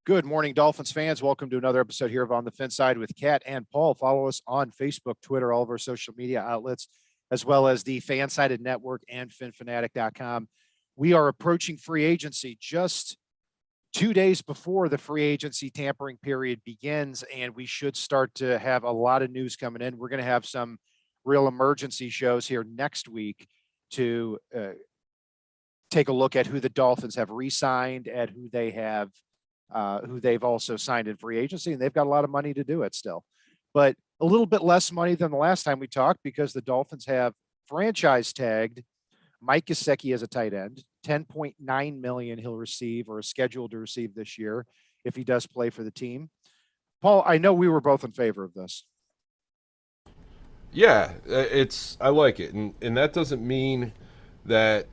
Good morning, Dolphins fans. Welcome to another episode here of On the Fence Side with Kat and Paul. Follow us on Facebook, Twitter, all of our social media outlets, as well as the Fansided Network and FinFanatic.com. We are approaching free agency just 2 days before the free agency tampering period begins, and we should start to have a lot of news coming in. We're going to have some real emergency shows here next week to take a look at who the Dolphins have re-signed, at who they've also signed in free agency, and they've got a lot of money to do it still. But a little bit less money than the last time we talked because the Dolphins have franchise tagged Mike Gesicki as a tight end. $10.9 million he'll receive or is scheduled to receive this year if he does play for the team. Paul, I know we were both in favor of this. Yeah, I like it, and that doesn't mean that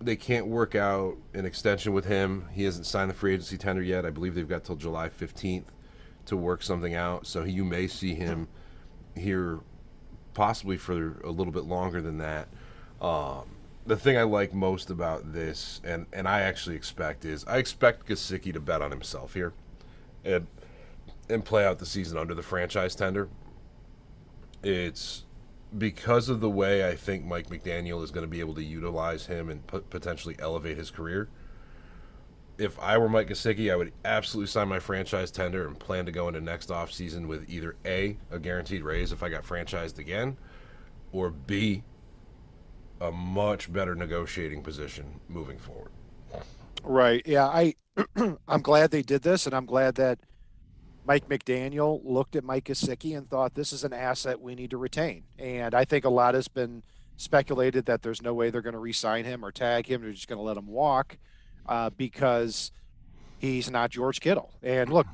they can't work out an extension with him. He hasn't signed the free agency tender yet. I believe they've got till July 15th to work something out. So you may see him here possibly for a little bit longer than that. The thing I like most about this, and I actually expect Gesicki to bet on himself here and play out the season under the franchise tender. It's because of the way I think Mike McDaniel is going to be able to utilize him and potentially elevate his career. If I were Mike Gesicki, I would absolutely sign my franchise tender and plan to go into next offseason with either A, a guaranteed raise if I got franchised again, or B, a much better negotiating position moving forward. Right. Yeah, I'm glad they did this, and I'm glad that Mike McDaniel looked at Mike Gesicki and thought this is an asset we need to retain. And I think a lot has been speculated that there's no way they're going to re-sign him or tag him. They're just going to let him walk because he's not George Kittle. And look,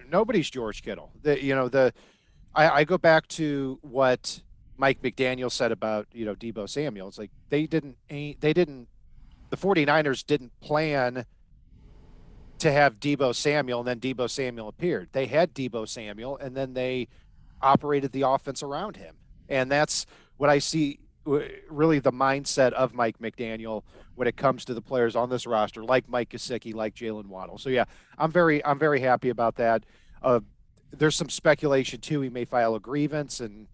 nobody's George Kittle. I go back to what Mike McDaniel said about, Deebo Samuel. It's like the 49ers didn't plan to have Deebo Samuel, and then Deebo Samuel appeared. They had Deebo Samuel, and then they operated the offense around him. And that's what I see really the mindset of Mike McDaniel when it comes to the players on this roster, like Mike Gesicki, like Jalen Waddle. So yeah, I'm very happy about that. There's some speculation too. He may file a grievance and,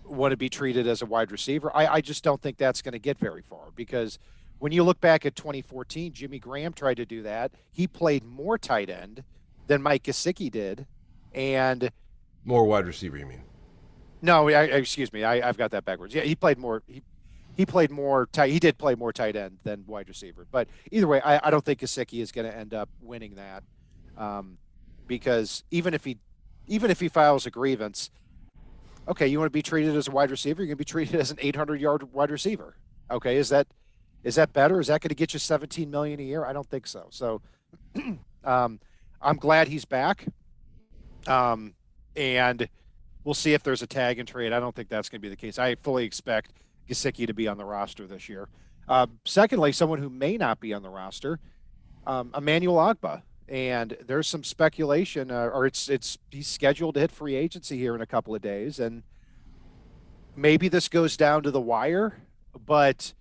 want to be treated as a wide receiver. I just don't think that's going to get very far because when you look back at 2014, Jimmy Graham tried to do that. He played more tight end than Mike Gesicki did, and more wide receiver, you mean? No, excuse me, I've got that backwards. Yeah, he played more. He played more tight. He did play more tight end than wide receiver. But either way, I don't think Gesicki is going to end up winning that, because even if he files a grievance, okay, you want to be treated as a wide receiver, you're going to be treated as an 800-yard wide receiver. Okay, is that better? Is that going to get you $17 million a year? I don't think so. So I'm glad he's back. And we'll see if there's a tag and trade. I don't think that's going to be the case. I fully expect Gesicki to be on the roster this year. Secondly, someone who may not be on the roster, Emmanuel Ogbah. And there's some speculation, he's scheduled to hit free agency here in a couple of days. And maybe this goes down to the wire, but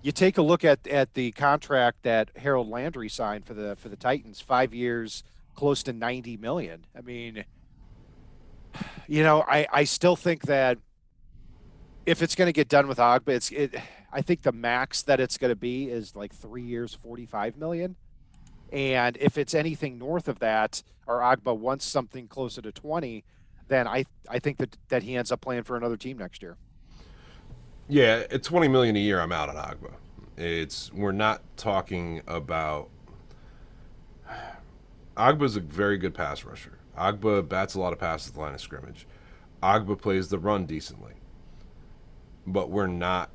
you take a look at the contract that Harold Landry signed for the Titans, 5 years, close to $90 million. I mean, I still think that if it's going to get done with Ogbah, I think the max that it's going to be is like 3 years, $45 million. And if it's anything north of that, or Ogbah wants something closer to 20, then I think that he ends up playing for another team next year. Yeah, at $20 million a year, I'm out on Ogbah. We're not talking about. Ogbah's a very good pass rusher. Ogbah bats a lot of passes at the line of scrimmage. Ogbah plays the run decently. But we're not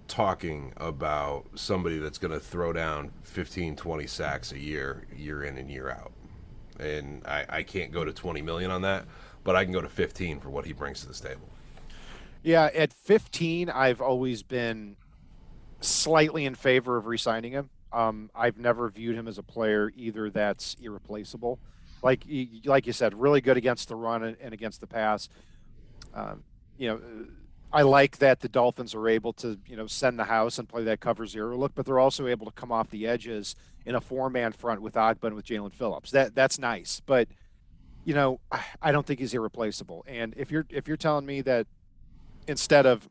talking about somebody that's going to throw down 15, 20 sacks a year in and year out. And I can't go to 20 million on that, but I can go to 15 for what he brings to the table. Yeah, at 15, I've always been slightly in favor of re-signing him. I've never viewed him as a player either that's irreplaceable. Like you said, really good against the run and against the pass. I like that the Dolphins are able to, send the house and play that cover zero look, but they're also able to come off the edges in a four-man front with Ogbah and with Jalen Phillips. That's nice, but I don't think he's irreplaceable. And if you're telling me that instead of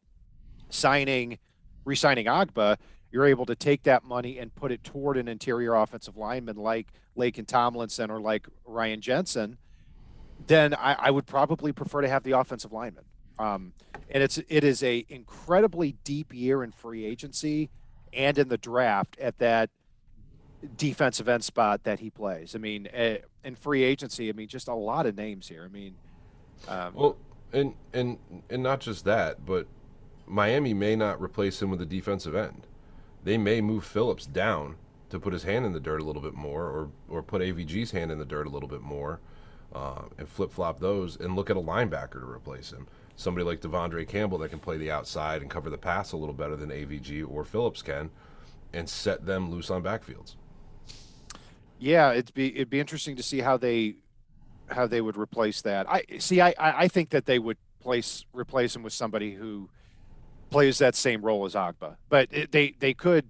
re-signing Ogbah, you're able to take that money and put it toward an interior offensive lineman like Laken Tomlinson or like Ryan Jensen, then I would probably prefer to have the offensive lineman. And it is a incredibly deep year in free agency and in the draft at that defensive end spot that he plays. I mean, in free agency, I mean, just a lot of names here. I mean, Well, and not just that, but Miami may not replace him with a defensive end. They may move Phillips down to put his hand in the dirt a little bit more, or put AVG's hand in the dirt a little bit more, and flip flop those, and look at a linebacker to replace him. Somebody like Devondre Campbell that can play the outside and cover the pass a little better than AVG or Phillips can, and set them loose on backfields. yeah, it'd be interesting to see how they would replace that. I think that they would replace him with somebody who plays that same role as Ogbah, but they could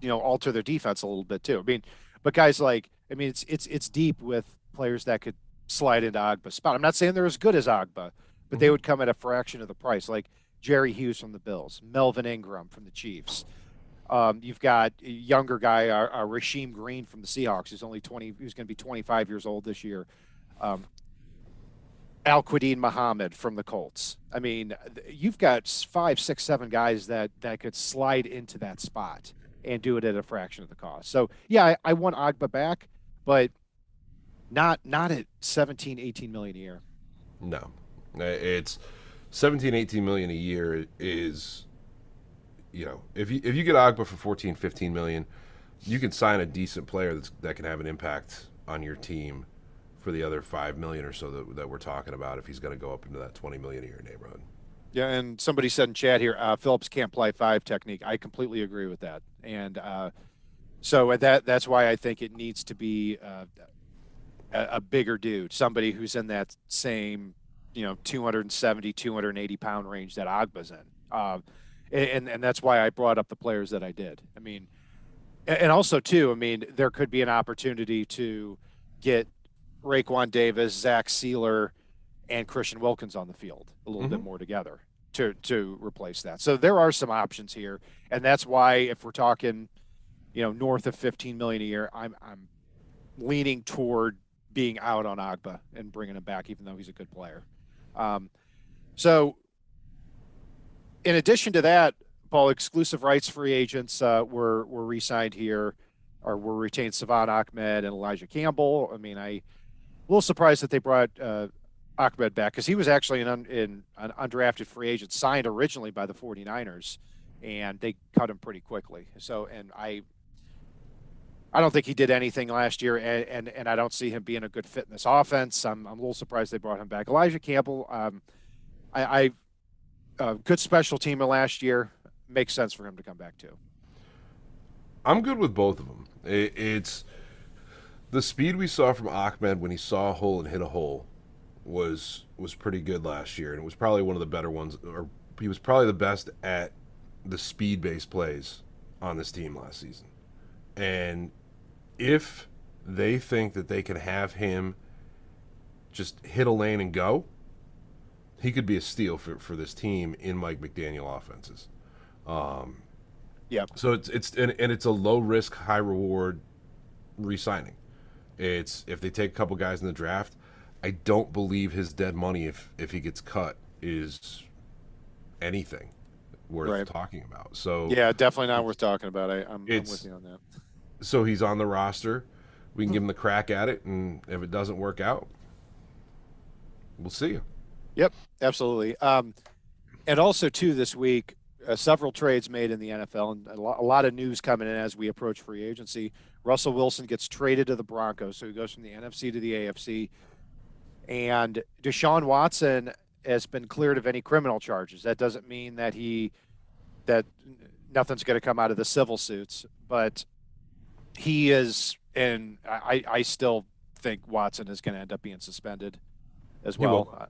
alter their defense a little bit too. I mean, but guys like, I mean, it's deep with players that could slide into Ogbah's spot. I'm not saying they're as good as Ogbah, but they would come at a fraction of the price, like Jerry Hughes from the Bills, Melvin Ingram from the Chiefs. You've got a younger guy, Rasheem Green from the Seahawks, who's only 20, who's going to be 25 years old this year. Al-Quadin Muhammad from the Colts. I mean, you've got 5, 6, 7 guys that could slide into that spot and do it at a fraction of the cost. So yeah, I want Ogbah back, but not at 17, 18 million a year. No, it's 17, 18 million a year is, if you get Ogbah for 14, 15 million, you can sign a decent player that can have an impact on your team for the other 5 million or so that we're talking about if he's going to go up into that 20 million a year neighborhood. Yeah, and somebody said in chat here, Phillips can't play 5 technique. I completely agree with that, and so that's why I think it needs to be a bigger dude, somebody who's in that same 270, 280 pound range that Ogbah's in, and that's why I brought up the players that I did. I mean, and also too, I mean, there could be an opportunity to get Raekwon Davis, Zach Sealer, and Christian Wilkins on the field a little bit more together to replace that. So there are some options here, and that's why if we're talking, north of 15 million a year, I'm leaning toward being out on Ogbah and bringing him back, even though he's a good player. So in addition to that, Paul, exclusive rights free agents were re-signed here, or were retained Savon Ahmed and Elijah Campbell. I mean, a little surprised that they brought Ahmed back because he was actually an undrafted free agent signed originally by the 49ers, and they cut him pretty quickly. So, and I don't think he did anything last year, and I don't see him being a good fit in this offense. I'm a little surprised they brought him back. Elijah Campbell, good special teamer last year. Makes sense for him to come back too. I'm good with both of them. It's the speed we saw from Ahmed when he saw a hole and hit a hole was pretty good last year, and it was probably one of the better ones, or he was probably the best at the speed-based plays on this team last season. And if they think that they can have him just hit a lane and go, he could be a steal for this team in Mike McDaniel offenses. Yeah. So it's a low risk, high reward re-signing. It's if they take a couple guys in the draft, I don't believe his dead money if he gets cut is anything worth talking about. So yeah, definitely not worth talking about. I'm with you on that. So he's on the roster. We can give him the crack at it, and if it doesn't work out, we'll see you. Yep, absolutely. And also too this week, several trades made in the NFL, and a lot of news coming in as we approach free agency. Russell Wilson gets traded to the Broncos, so he goes from the NFC to the AFC. And Deshaun Watson has been cleared of any criminal charges. That doesn't mean that that nothing's going to come out of the civil suits, but he is, and I still think Watson is going to end up being suspended as well.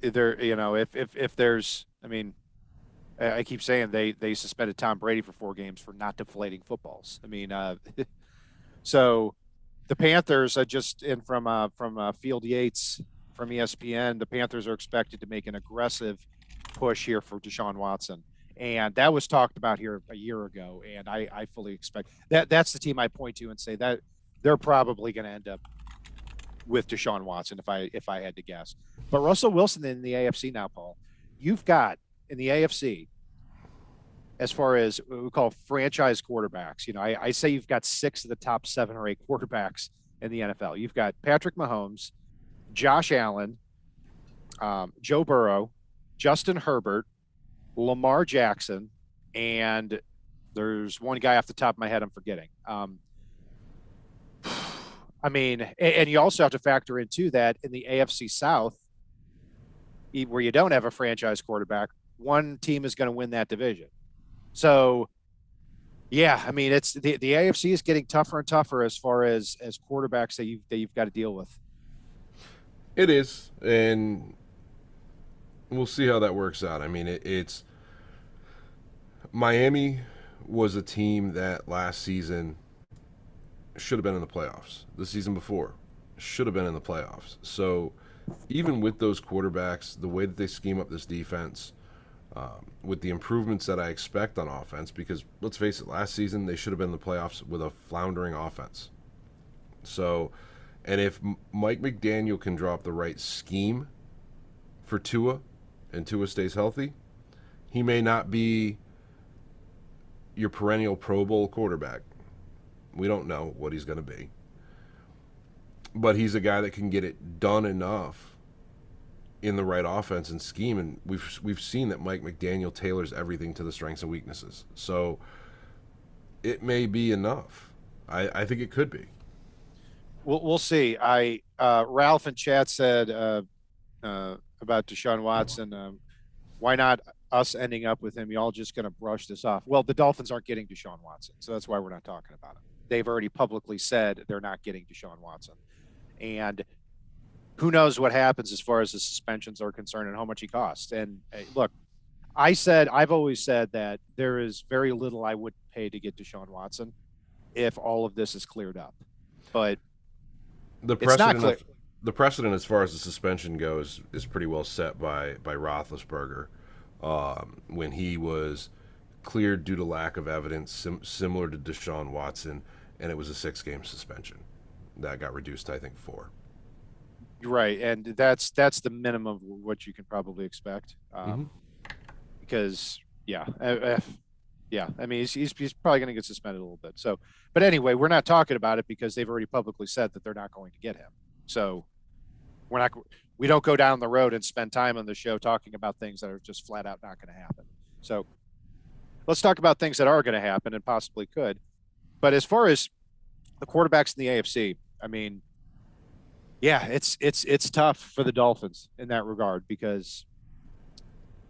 there, if there's, I mean, I keep saying they suspended Tom Brady for 4 games for not deflating footballs. I mean, so the Panthers are just in from Field Yates from ESPN. The Panthers are expected to make an aggressive push here for Deshaun Watson, and that was talked about here a year ago. And I fully expect that the team I point to and say that they're probably going to end up with Deshaun Watson if I had to guess. But Russell Wilson in the AFC now, Paul, you've got in the AFC as far as what we call franchise quarterbacks. I say you've got 6 of the top 7 or 8 quarterbacks in the NFL. You've got Patrick Mahomes, Josh Allen, Joe Burrow, Justin Herbert, Lamar Jackson, and there's one guy off the top of my head I'm forgetting. I mean, and you also have to factor into that in the AFC South, where you don't have a franchise quarterback, one team is going to win that division. So, yeah, I mean, it's the AFC is getting tougher and tougher as far as quarterbacks that you've got to deal with. It is, and we'll see how that works out. I mean, it's Miami was a team that last season should have been in the playoffs. The season before should have been in the playoffs. So even with those quarterbacks, the way that they scheme up this defense, with the improvements that I expect on offense, because let's face it, last season they should have been in the playoffs with a floundering offense. So, and if Mike McDaniel can drop the right scheme for Tua and Tua stays healthy, he may not be your perennial Pro Bowl quarterback. We don't know what he's going to be. But he's a guy that can get it done enough in the right offense and scheme, and we've seen that Mike McDaniel tailors everything to the strengths and weaknesses. So it may be enough. I think it could be. We'll see. Ralph and Chad said about Deshaun Watson, why not us ending up with him? Y'all just going to brush this off. Well, the Dolphins aren't getting Deshaun Watson, so that's why we're not talking about him. They've already publicly said they're not getting Deshaun Watson. And who knows what happens as far as the suspensions are concerned and how much he costs. And look, I've always said that there is very little I would pay to get Deshaun Watson if all of this is cleared up. But the precedent as far as the suspension goes is pretty well set by Roethlisberger when he was cleared due to lack of evidence, similar to Deshaun Watson, and it was a 6-game suspension that got reduced to, I think, 4. Right, and that's the minimum of what you can probably expect, because I mean he's probably going to get suspended a little bit. So, but anyway, we're not talking about it because they've already publicly said that they're not going to get him. So we don't go down the road and spend time on the show talking about things that are just flat out not going to happen. So let's talk about things that are going to happen and possibly could. But as far as the quarterbacks in the AFC, I mean, yeah, it's tough for the Dolphins in that regard because,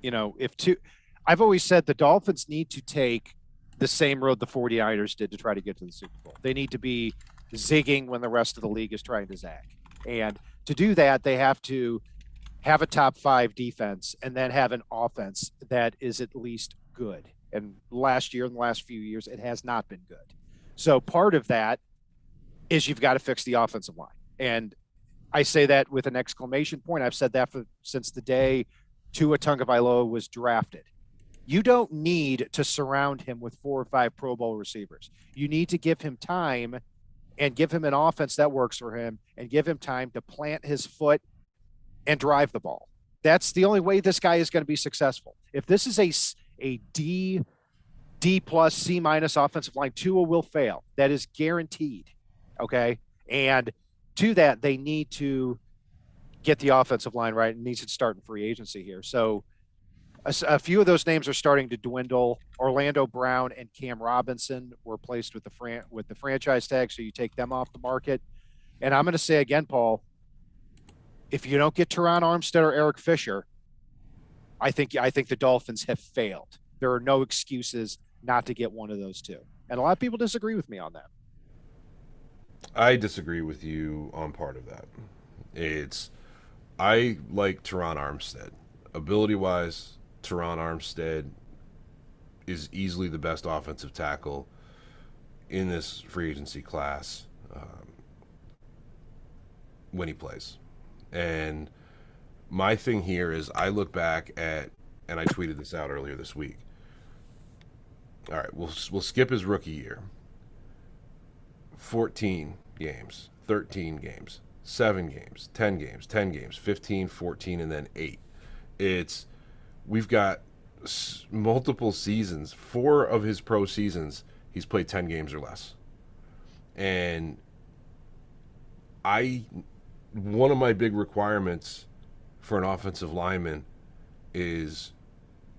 I've always said the Dolphins need to take the same road the 49ers did to try to get to the Super Bowl. They need to be zigging when the rest of the league is trying to zag. And to do that, they have to have a top 5 defense and then have an offense that is at least good. And last year, in the last few years, it has not been good. So part of that is you've got to fix the offensive line. And I say that with an exclamation point. I've said that since the day Tua Tagovailoa was drafted. You don't need to surround him with 4 or 5 Pro Bowl receivers. You need to give him time and give him an offense that works for him and give him time to plant his foot and drive the ball. That's the only way this guy is going to be successful. If this is a D plus, C minus offensive line, Tua will fail. That is guaranteed. Okay. And to that, they need to get the offensive line right and needs to start in free agency here. So a few of those names are starting to dwindle. Orlando Brown and Cam Robinson were placed with the franchise tag, so you take them off the market. And I'm going to say again, Paul, if you don't get Teron Armstead or Eric Fisher, I think the Dolphins have failed. There are no excuses not to get one of those two. And a lot of people disagree with me on that. I disagree with you on part of that. It's I like Teron Armstead. Ability wise, Teron Armstead is easily the best offensive tackle in this free agency class when he plays. And my thing here is I look back at, and I tweeted this out earlier this week. All right, we'll skip his rookie year. 14 games, 13 games, 7 games, 10 games, 10 games, 15, 14, and then 8. We've got multiple seasons. 4 of his pro seasons, he's played 10 games or less. And one of my big requirements for an offensive lineman is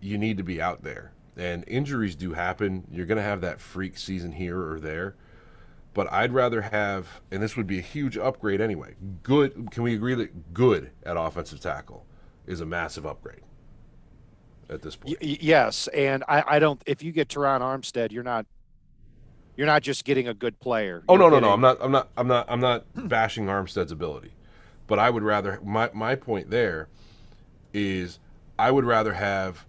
you need to be out there. And injuries do happen. You're going to have that freak season here or there. But I'd rather have, and this would be a huge upgrade anyway, good. Can we agree that good at offensive tackle is a massive upgrade at this point? Yes, and I don't. If you get Teron Armstead, you're not just getting a good player. Oh, no. I'm not bashing Armstead's ability, but I would rather. My point there is I would rather have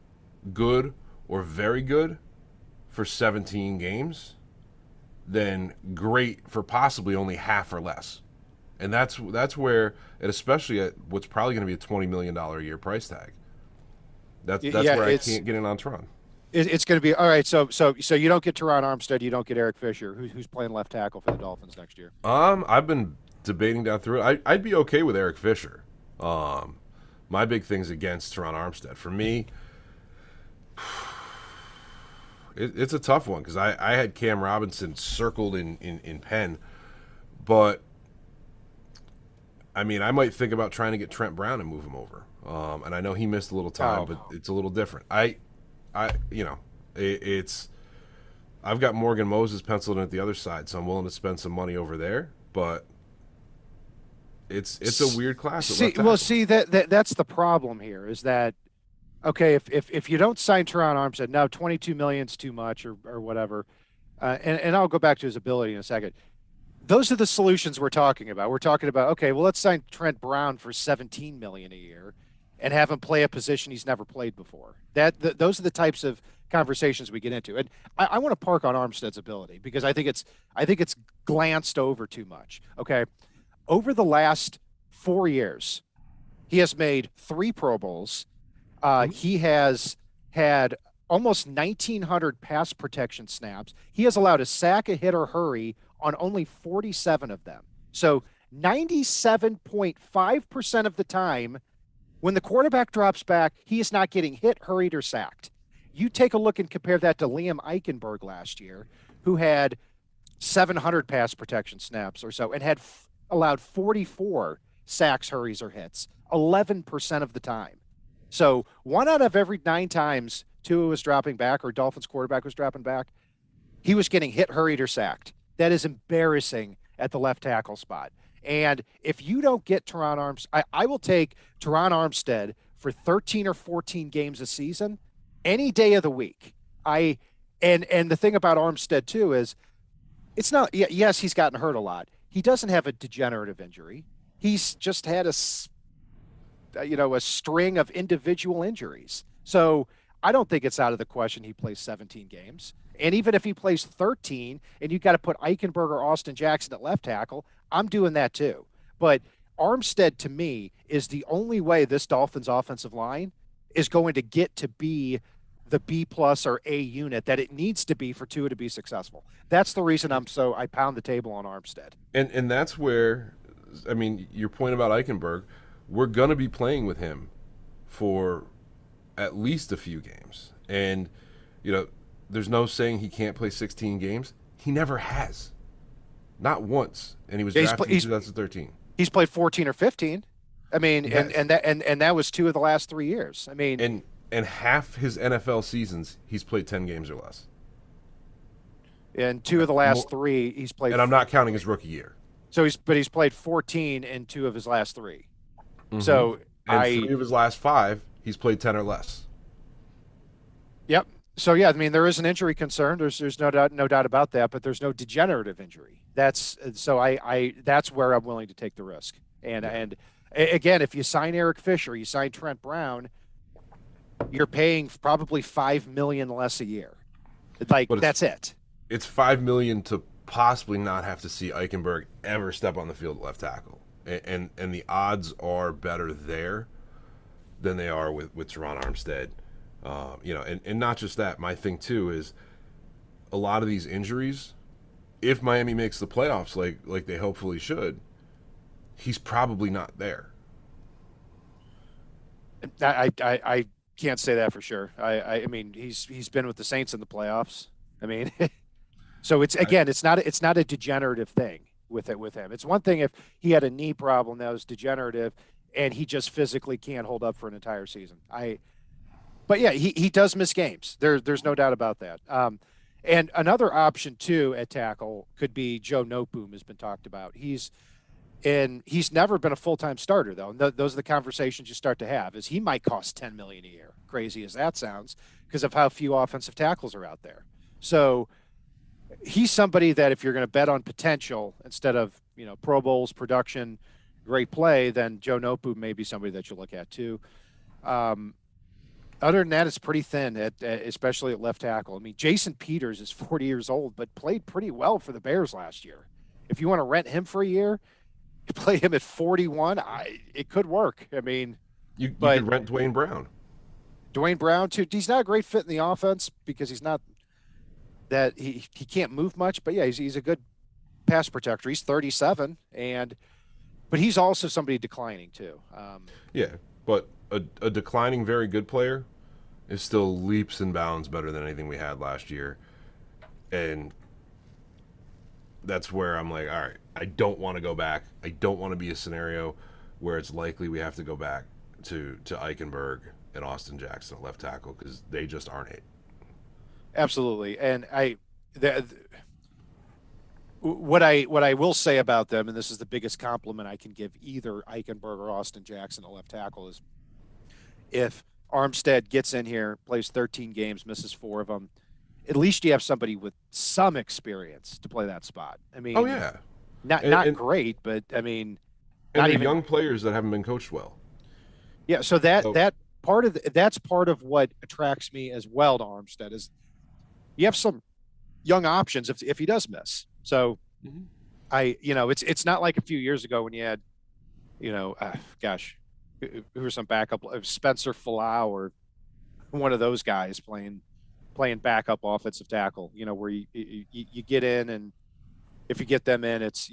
good or very good for 17 games than great for possibly only half or less. And that's where, and especially at what's probably going to be a $20 million a year price tag. That's where I can't get in on Teron. It's going to be all right. So you don't get Teron Armstead, you don't get Eric Fisher, who's playing left tackle for the Dolphins next year. I've been debating down through it. I'd be okay with Eric Fisher. My big thing's against Teron Armstead. For me, it's a tough one because I had Cam Robinson circled in pen, but I mean I might think about trying to get Trent Brown and move him over. And I know he missed a little time, but it's a little different. I've got Morgan Moses penciled in at the other side, so I'm willing to spend some money over there. But it's a weird class. That's the problem here is that. Okay, if you don't sign Teron Armstead, now $22 million is too much or whatever, and I'll go back to his ability in a second. Those are the solutions we're talking about. We're talking about, okay, well, let's sign Trent Brown for $17 million a year and have him play a position he's never played before. Those are the types of conversations we get into. And I want to park on Armstead's ability because I think it's glanced over too much. Okay, over the last 4 years, he has made 3 Pro Bowls. He has had almost 1,900 pass protection snaps. He has allowed a sack, a hit, or hurry on only 47 of them. So 97.5% of the time, when the quarterback drops back, he is not getting hit, hurried, or sacked. You take a look and compare that to Liam Eichenberg last year, who had 700 pass protection snaps or so and had allowed 44 sacks, hurries, or hits, 11% of the time. So 1 out of every 9 times Tua was dropping back or Dolphins quarterback was dropping back, he was getting hit, hurried, or sacked. That is embarrassing at the left tackle spot. And if you don't get Teron Armstead, I will take Teron Armstead for 13 or 14 games a season any day of the week. And the thing about Armstead too is it's not, yes, he's gotten hurt a lot. He doesn't have a degenerative injury. He's just had a string of individual injuries. So I don't think it's out of the question he plays 17 games. And even if he plays 13 and you've got to put Eichenberg or Austin Jackson at left tackle, I'm doing that too. But Armstead, to me, is the only way this Dolphins offensive line is going to get to be the B+ or A unit that it needs to be for Tua to be successful. That's the reason I pound the table on Armstead. And that's where, I mean, your point about Eichenberg, we're going to be playing with him for at least a few games. And, there's no saying he can't play 16 games. He never has. Not once. And he was drafted in 2013. He's played 14 or 15. I mean, yes. and that was 2 of the last 3 years. I mean, and half his NFL seasons, he's played 10 games or less. And 2 of the last 3, he's played. And I'm not counting his rookie year. So he's played 14 in 2 of his last 3. Mm-hmm. So and 3 of his last 5, he's played 10 or less. Yep. So yeah, I mean there is an injury concern. There's no doubt about that, but there's no degenerative injury. That's where I'm willing to take the risk. And Again, if you sign Eric Fisher, you sign Trent Brown, you're paying probably $5 million less a year. Like, But that's it. it's $5 million to possibly not have to see Eichenberg ever step on the field at left tackle, and the odds are better there than they are with Teron Armstead. And not just that. My thing too is a lot of these injuries. If Miami makes the playoffs, like they hopefully should, he's probably not there. I can't say that for sure. I mean, he's been with the Saints in the playoffs. I mean, so it's not a degenerative thing with him. It's one thing if he had a knee problem that was degenerative and he just physically can't hold up for an entire season. But yeah, he does miss games. There's no doubt about that. And another option too at tackle could be Joe Noteboom has been talked about. He's never been a full-time starter though. And those are the conversations you start to have is he might cost $10 million a year. Crazy as that sounds because of how few offensive tackles are out there. So he's somebody that if you're going to bet on potential instead of, Pro Bowls, production, great play, then Joe Noteboom may be somebody that you look at too. Other than that, it's pretty thin, especially at left tackle. I mean, Jason Peters is 40 years old, but played pretty well for the Bears last year. If you want to rent him for a year, you play him at 41, it could work. I mean, you could rent Dwayne Brown. Dwayne Brown, too. He's not a great fit in the offense because he's not that he can't move much. But, yeah, he's a good pass protector. He's 37, but he's also somebody declining, too. Yeah, but a declining very good player is still leaps and bounds better than anything we had last year. And that's where I'm like, all right, I don't want to go back. I don't want to be a scenario where it's likely we have to go back to Eichenberg and Austin Jackson at left tackle because they just aren't it. Absolutely. And what I will say about them, and this is the biggest compliment I can give either Eichenberg or Austin Jackson at left tackle, is if Armstead gets in here, plays 13 games, misses 4 of them, at least you have somebody with some experience to play that spot. I mean, oh yeah, not great, but I mean, and not even young players that haven't been coached well. Yeah, so that's part of what attracts me as well to Armstead is you have some young options if he does miss. So it's not like a few years ago when you had, who were some backup, Spencer Falau or one of those guys playing backup offensive tackle, where you get in and if you get them in, it's,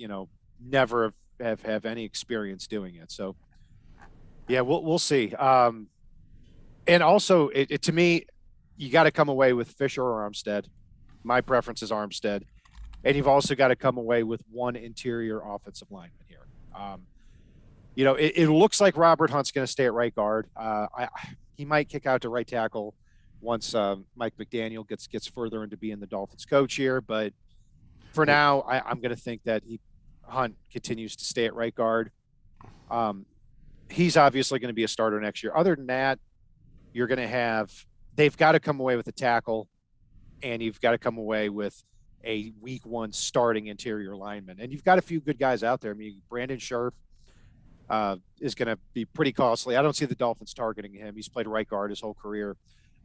never have any experience doing it. So yeah, we'll see. And also to me, you got to come away with Fisher or Armstead. My preference is Armstead. And you've also got to come away with one interior offensive lineman here. It looks like Robert Hunt's going to stay at right guard. He might kick out to right tackle once Mike McDaniel gets further into being the Dolphins coach here. But for now, I'm going to think that Hunt continues to stay at right guard. He's obviously going to be a starter next year. Other than that, they've got to come away with a tackle, and you've got to come away with a week 1 starting interior lineman. And you've got a few good guys out there. I mean, Brandon Scherf is going to be pretty costly. I don't see the Dolphins targeting him. He's played right guard his whole career.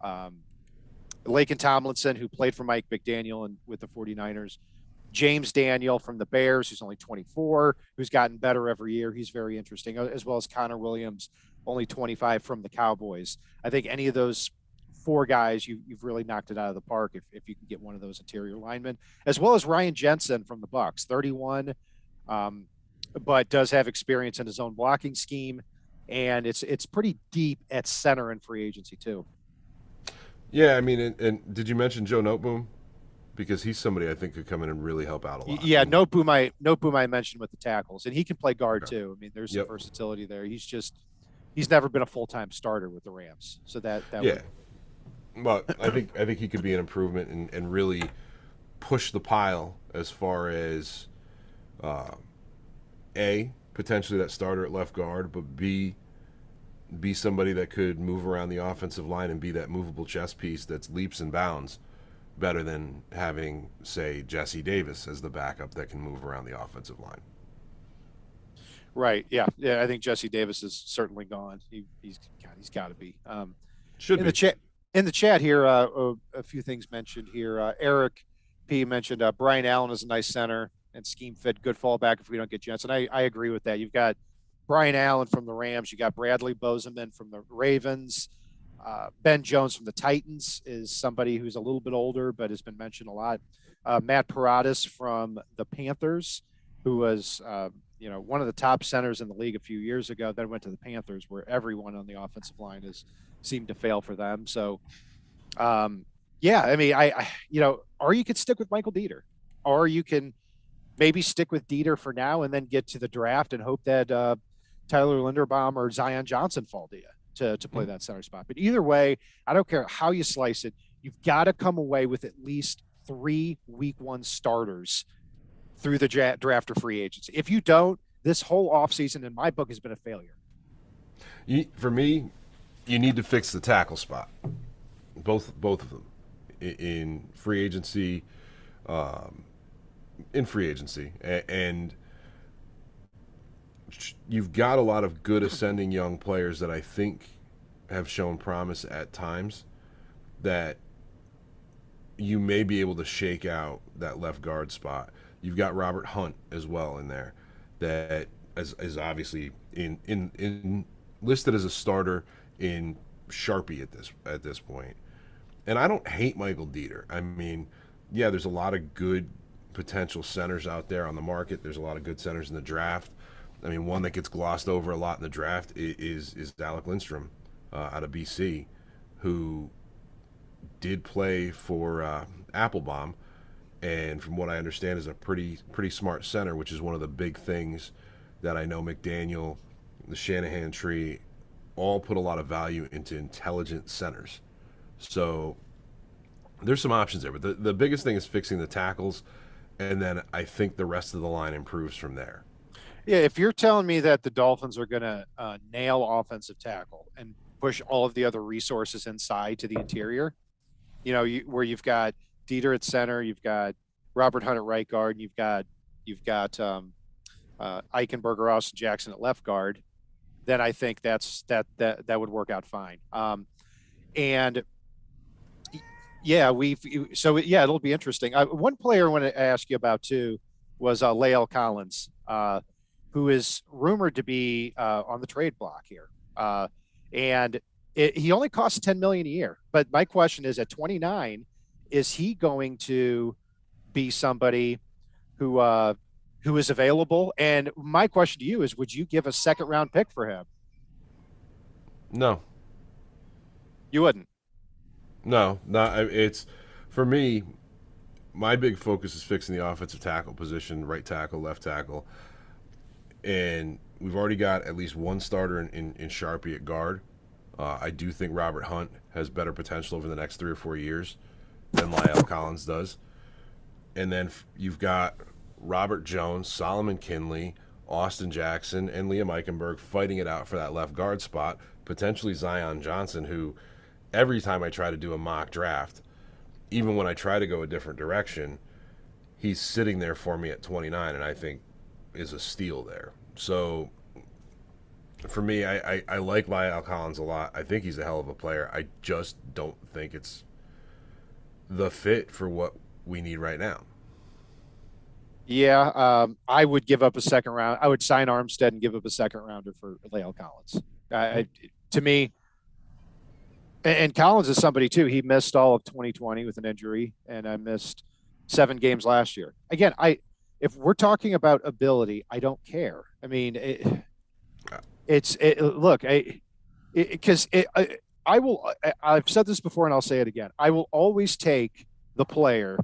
Laken Tomlinson, who played for Mike McDaniel and with the 49ers. James Daniel from the Bears, who's only 24, who's gotten better every year. He's very interesting, as well as Connor Williams, only 25 from the Cowboys. I think any of those 4 guys, you've really knocked it out of the park if you can get one of those interior linemen, as well as Ryan Jensen from the Bucs, 31, but does have experience in his own blocking scheme, and it's pretty deep at center in free agency too. Yeah, I mean, and did you mention Joe Noteboom? Because he's somebody I think could come in and really help out a lot. Yeah, Noteboom I mentioned with the tackles, and he can play guard too. I mean, there's some versatility there. He's never been a full-time starter with the Rams, so that yeah. Well, I think he could be an improvement and really push the pile as far as A, potentially that starter at left guard, but B, be somebody that could move around the offensive line and be that movable chess piece that's leaps and bounds better than having, say, Jesse Davis as the backup that can move around the offensive line. Right. Yeah. Yeah. I think Jesse Davis is certainly gone. He's got to be. Should In the be. chat, in the chat here, a few things mentioned here. Eric P mentioned Brian Allen is a nice center and scheme fit, good fallback if we don't get Jensen. I agree with that. You've got Brian Allen from the Rams. You got Bradley Bozeman from the Ravens. Ben Jones from the Titans is somebody who's a little bit older, but has been mentioned a lot. Matt Paradas from the Panthers, who was one of the top centers in the league a few years ago. Then went to the Panthers, where everyone on the offensive line has seemed to fail for them. So, yeah, I mean, or you could stick with Michael Dieter, or you can maybe stick with Dieter for now and then get to the draft and hope that Tyler Linderbaum or Zion Johnson fall to you to play that center spot. But either way, I don't care how you slice it. You've got to come away with at least 3 week 1 starters through the draft or free agency. If you don't, this whole offseason in my book has been a failure. For me, you need to fix the tackle spot. Both of them in free agency, and you've got a lot of good ascending young players that I think have shown promise at times that you may be able to shake out that left guard spot. You've got Robert Hunt as well in there that is obviously in listed as a starter in Sharpie at this point. And I don't hate Michael Dieter. I mean, yeah, there's a lot of good potential centers out there on the market. There's a lot of good centers in the draft. I mean, one that gets glossed over a lot in the draft is Alec Lindstrom out of BC, who did play for Applebaum, and from what I understand is a pretty smart center, which is one of the big things that I know McDaniel, the Shanahan tree, all put a lot of value into intelligent centers. So there's some options there, but the biggest thing is fixing the tackles, and then I think the rest of the line improves from there. Yeah, if you're telling me that the Dolphins are going to nail offensive tackle and push all of the other resources inside to the interior, where you've got Dieter at center, you've got Robert Hunt at right guard, and you've got Eichenberger, Austin Jackson at left guard, then I think that would work out fine. And yeah, it'll be interesting. One player I want to ask you about too was Lael Collins, who is rumored to be on the trade block here, and he only costs $10 million a year. But my question is, at 29, is he going to be somebody who is available? And my question to you is, would you give a 2nd round pick for him? No, you wouldn't. No, not. It's for me. My big focus is fixing the offensive tackle position, right tackle, left tackle, and we've already got at least one starter in Sharpie at guard. I do think Robert Hunt has better potential over the next 3 or 4 years than Lael Collins does. And then you've got Robert Jones, Solomon Kinley, Austin Jackson, and Liam Eichenberg fighting it out for that left guard spot. Potentially Zion Johnson, who every time I try to do a mock draft, even when I try to go a different direction, he's sitting there for me at 29, and I think is a steal there. So for me, I like Lael Collins a lot. I think he's a hell of a player. I just don't think it's the fit for what we need right now. Yeah, I would give up a 2nd round. I would sign Armstead and give up a 2nd rounder for Lael Collins. To me, and Collins is somebody too. He missed all of 2020 with an injury, and I missed 7 games last year. Again, if we're talking about ability, I don't care. I mean, I've said this before and I'll say it again. I will always take the player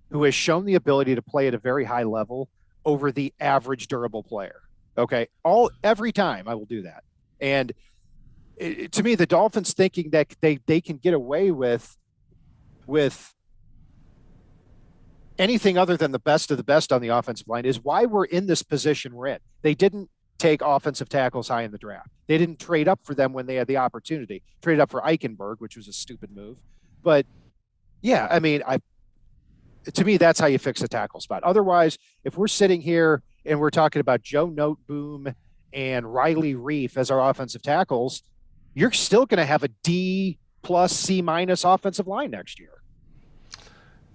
who has shown the ability to play at a very high level over the average durable player. Okay. Every time I will do that. And to me, the Dolphins thinking that they can get away with anything other than the best of the best on the offensive line is why we're in this position we're in. They didn't take offensive tackles high in the draft. They didn't trade up for them when they had the opportunity. Traded up for Eichenberg, which was a stupid move. But yeah, I mean, to me, that's how you fix a tackle spot. Otherwise, if we're sitting here and we're talking about Joe Noteboom and Riley Reef as our offensive tackles, you're still going to have a D plus C minus offensive line next year.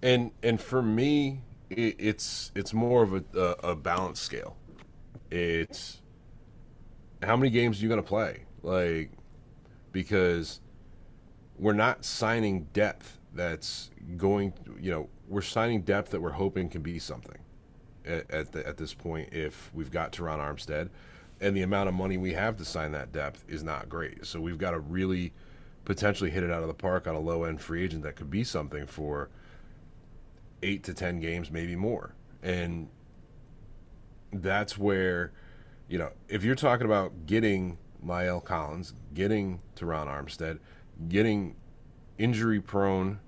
And for me, it's more of a balance scale. It's how many games are you going to play? Like, because we're not signing depth that's going, we're signing depth that we're hoping can be something at this point if we've got Teron Armstead, and the amount of money we have to sign that depth is not great. So we've got to really potentially hit it out of the park on a low end free agent that could be something for 8 to 10 games, maybe more. And that's where, if you're talking about getting Lyle Collins, getting Teron Armstead, getting injury prone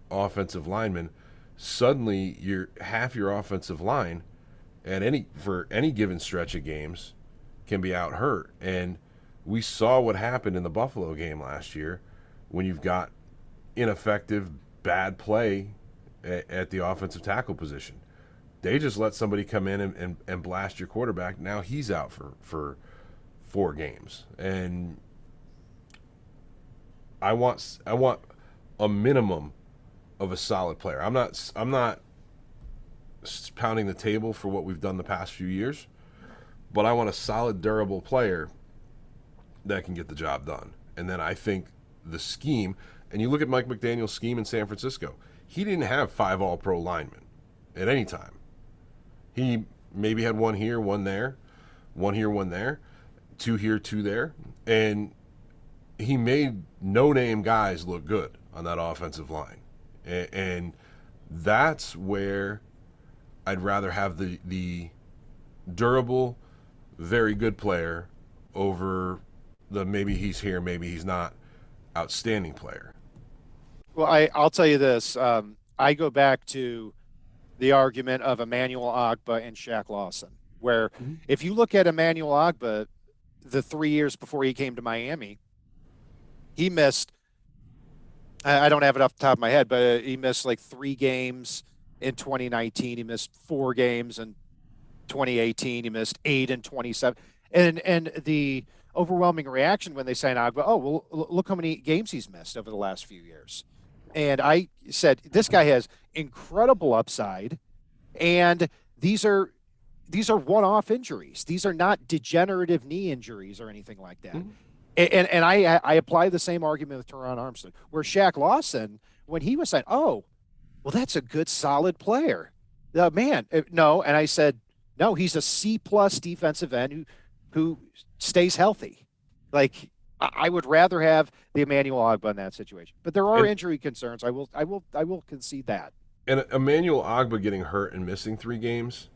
offensive linemen, suddenly you're half your offensive line for any given stretch of games can be out hurt. And we saw what happened in the Buffalo game last year when you've got ineffective, bad play at the offensive tackle position. They just let somebody come in and blast your quarterback. Now he's out for 4 games. And I want a minimum of a solid player. I'm not pounding the table for what we've done the past few years, but I want a solid, durable player that can get the job done. And then I think the scheme, and you look at Mike McDaniel's scheme in San Francisco, he didn't have 5 all-pro linemen at any time. He maybe had one here, one there, 2 here, 2 there, and he made no-name guys look good on that offensive line. And that's where I'd rather have the durable, very good player over the maybe he's here, maybe he's not outstanding player. Well, I'll tell you this. I go back to the argument of Emmanuel Ogbah and Shaq Lawson, where if you look at Emmanuel Ogbah, the 3 years before he came to Miami, he missed, I don't have it off the top of my head, but he missed like 3 games in 2019. He missed 4 games in 2018. He missed 8 in 27. And the overwhelming reaction when they signed Ogbah, oh, well, look how many games he's missed over the last few years. And I said, this guy has incredible upside, and these are one-off injuries. These are not degenerative knee injuries or anything like that. Mm-hmm. And I apply the same argument with Teron Armstead, where Shaq Lawson, when he was saying, oh, well, that's a good, solid player. Man, no. And I said, no, he's a C-plus defensive end who stays healthy. Like, I would rather have the Emmanuel Ogbah in that situation. But there are injury concerns. I will concede that. And Emmanuel Ogbah getting hurt and missing 3 games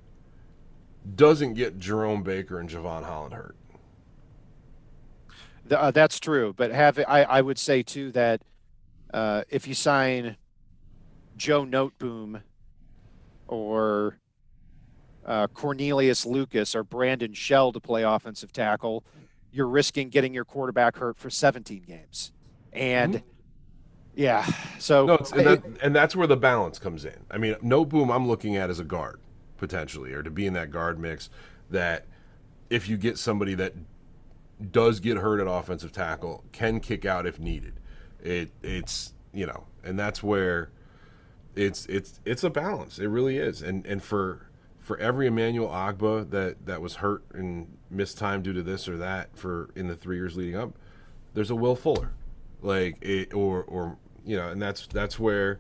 doesn't get Jerome Baker and Javon Holland hurt. That's true. But I would say, too, that if you sign Joe Noteboom or Cornelius Lucas or Brandon Shell to play offensive tackle, you're risking getting your quarterback hurt for 17 games. And yeah, so no, and that's where the balance comes in. I mean, Noteboom I'm looking at as a guard potentially, or to be in that guard mix, that if you get somebody that does get hurt at offensive tackle, can kick out if needed. It's and that's where it's a balance. It really is. And for every Emmanuel Ogbah that was hurt and missed time due to this or that in the 3 years leading up, there's a Will Fuller, and that's where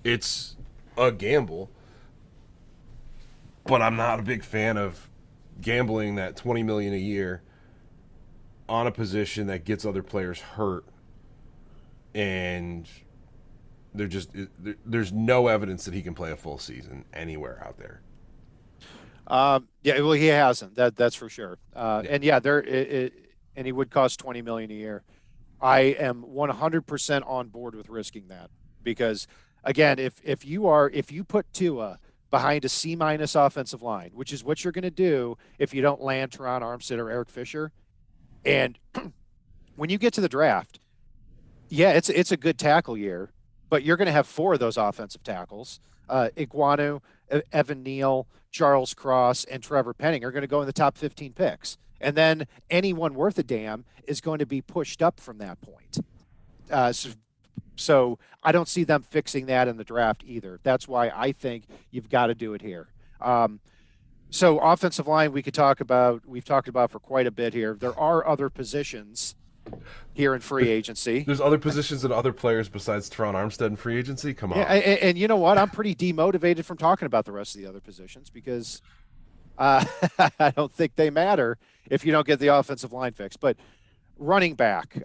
it's a gamble. But I'm not a big fan of gambling that $20 million a year on a position that gets other players hurt, and there's no evidence that he can play a full season anywhere out there. Yeah, well, he hasn't. That's for sure. And yeah, and he would cost $20 million a year. I am 100% on board with risking that, because again, if you put Tua behind a C- offensive line, which is what you're going to do if you don't land Teron Armstead or Eric Fisher, and when you get to the draft, yeah, it's a good tackle year, but you're going to have 4 of those offensive tackles. Iguanu, Evan Neal, Charles Cross, and Trevor Penning are going to go in the top 15 picks. And then anyone worth a damn is going to be pushed up from that point. So I don't see them fixing that in the draft either. That's why I think you've got to do it here. So offensive line, we could talk about. We've talked about for quite a bit here. There are other positions here in free agency. There's other positions and other players besides Teron Armstead in free agency. Come on. Yeah, and you know what? I'm pretty demotivated from talking about the rest of the other positions because I don't think they matter if you don't get the offensive line fixed. But running back,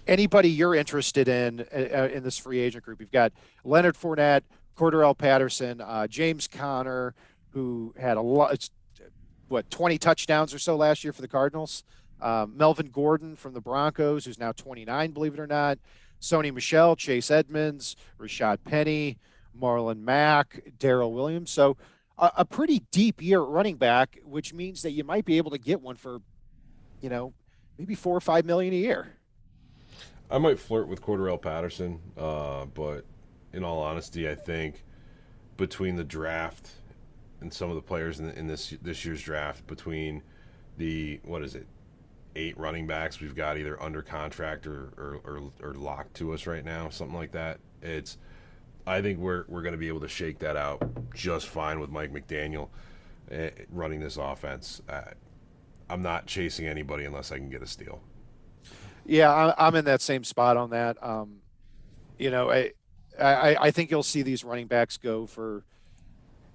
anybody you're interested in this free agent group? You've got Leonard Fournette, Cordarrelle Patterson, James Conner, who had a lot, 20 touchdowns or so last year for the Cardinals. Melvin Gordon from the Broncos, who's now 29, believe it or not. Sony Michel, Chase Edmonds, Rashad Penny, Marlon Mack, Darrell Williams. So a pretty deep year at running back, which means that you might be able to get one for, maybe $4 or $5 million a year. I might flirt with Cordarrelle Patterson, but in all honesty, I think between the draft and some of the players in this year's draft, between the 8 running backs we've got either under contract or locked to us right now, something like that. I think we're going to be able to shake that out just fine with Mike McDaniel running this offense. I'm not chasing anybody unless I can get a steal. Yeah, I'm in that same spot on that. I think you'll see these running backs go for,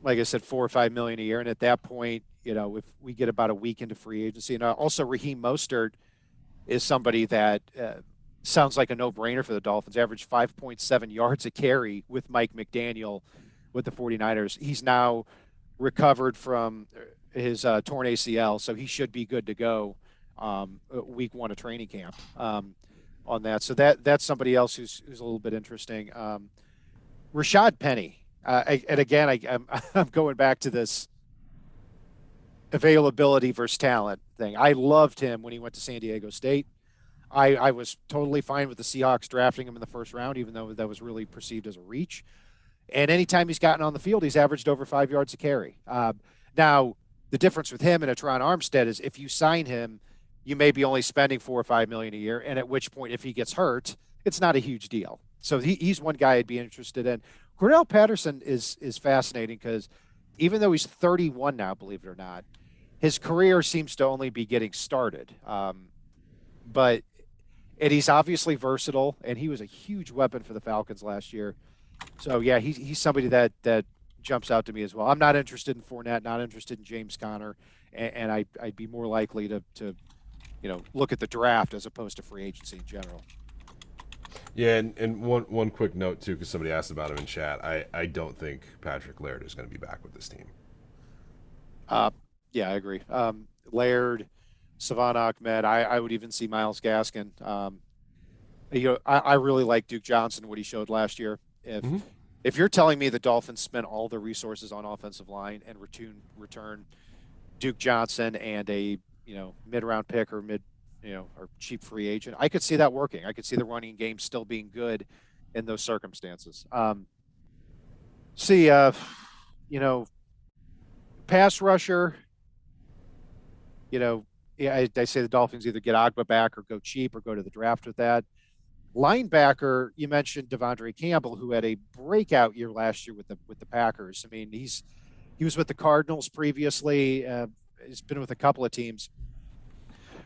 like I said, $4 or $5 million a year, and at that point, if we get about a week into free agency, and also Raheem Mostert is somebody that sounds like a no-brainer for the Dolphins. Averaged 5.7 yards a carry with Mike McDaniel with the 49ers. He's now recovered from his torn ACL, so he should be good to go week 1 of training camp on that. So that's somebody else who's a little bit interesting. Rashad Penny. And again, I'm going back to this availability versus talent thing. I loved him when he went to San Diego State. I was totally fine with the Seahawks drafting him in the first round, even though that was really perceived as a reach. And anytime he's gotten on the field, he's averaged over 5 yards a carry. Now, the difference with him and a Teron Armstead is if you sign him, you may be only spending $4 or $5 million a year, and at which point, if he gets hurt, it's not a huge deal. So he's one guy I'd be interested in. Cordarrelle Patterson is fascinating because even though he's 31 now, believe it or not, his career seems to only be getting started. But he's obviously versatile, and he was a huge weapon for the Falcons last year. So yeah, he's somebody that jumps out to me as well. I'm not interested in Fournette, not interested in James Conner, and I'd be more likely to look at the draft as opposed to free agency in general. Yeah, and one quick note too, because somebody asked about him in chat. I don't think Patrick Laird is going to be back with this team. Yeah, I agree. Laird, Savon Ahmed. I would even see Myles Gaskin. I really like Duke Johnson, what he showed last year. If you're telling me the Dolphins spent all their resources on offensive line and return Duke Johnson and a mid-round pick or or cheap free agent, I could see that working. I could see the running game still being good in those circumstances. Pass rusher. I say the Dolphins either get Ogbah back or go cheap or go to the draft with that. Linebacker, you mentioned Devondre Campbell, who had a breakout year last year with the Packers. I mean, he was with the Cardinals previously. He's been with a couple of teams.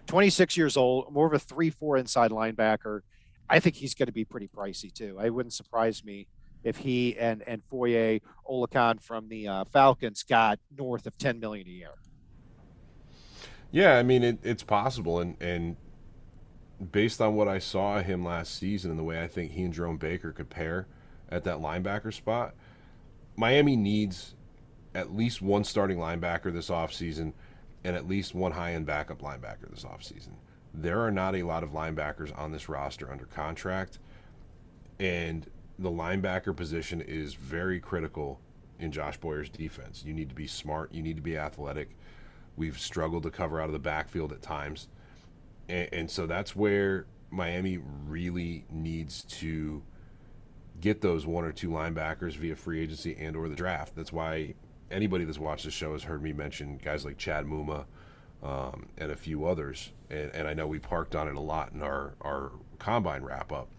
26 years old, more of a 3-4 inside linebacker. I think he's going to be pretty pricey too. It wouldn't surprise me if he and Foye Oluokun from the Falcons got north of $10 million a year. Yeah, I mean it's possible, and based on what I saw of him last season and the way I think he and Jerome Baker could pair at that linebacker spot, Miami needs at least one starting linebacker this offseason and at least one high-end backup linebacker this offseason. There are not a lot of linebackers on this roster under contract, and the linebacker position is very critical in Josh Boyer's defense. You need to be smart. You need to be athletic. We've struggled to cover out of the backfield at times. And so that's where Miami really needs to get those 1 or 2 linebackers via free agency and or the draft. That's why anybody that's watched the show has heard me mention guys like Chad Muma, and a few others. And I know we parked on it a lot in our combine wrap up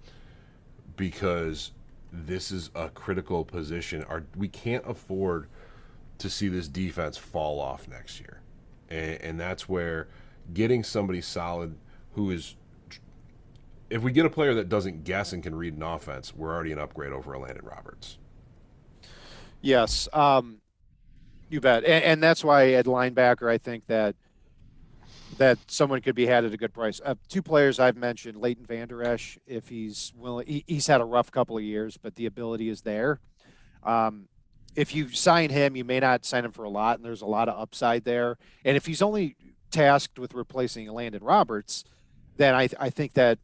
because this is a critical position. We can't afford to see this defense fall off next year. And that's where getting somebody solid who is, if we get a player that doesn't guess and can read an offense, we're already an upgrade over a Landon Roberts. Yes, you bet. And that's why at linebacker, I think that someone could be had at a good price. Two players I've mentioned, Leighton Vander Esch, if he's willing, he's had a rough couple of years, but the ability is there. If you sign him, you may not sign him for a lot, and there's a lot of upside there. And if he's only tasked with replacing Landon Roberts, then I think that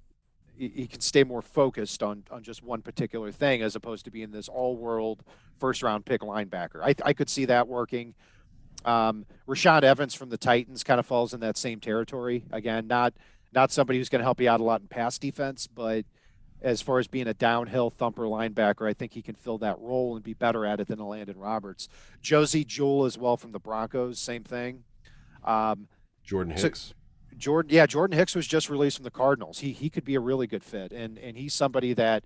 he can stay more focused on just one particular thing as opposed to being this all-world first-round pick linebacker. I could see that working. Rashad Evans from the Titans kind of falls in that same territory. Again, not somebody who's going to help you out a lot in pass defense, but as far as being a downhill thumper linebacker, I think he can fill that role and be better at it than a Landon Roberts. Josie Jewell as well from the Broncos, same thing. Jordan Hicks. Jordan Hicks was just released from the Cardinals. He could be a really good fit, and he's somebody that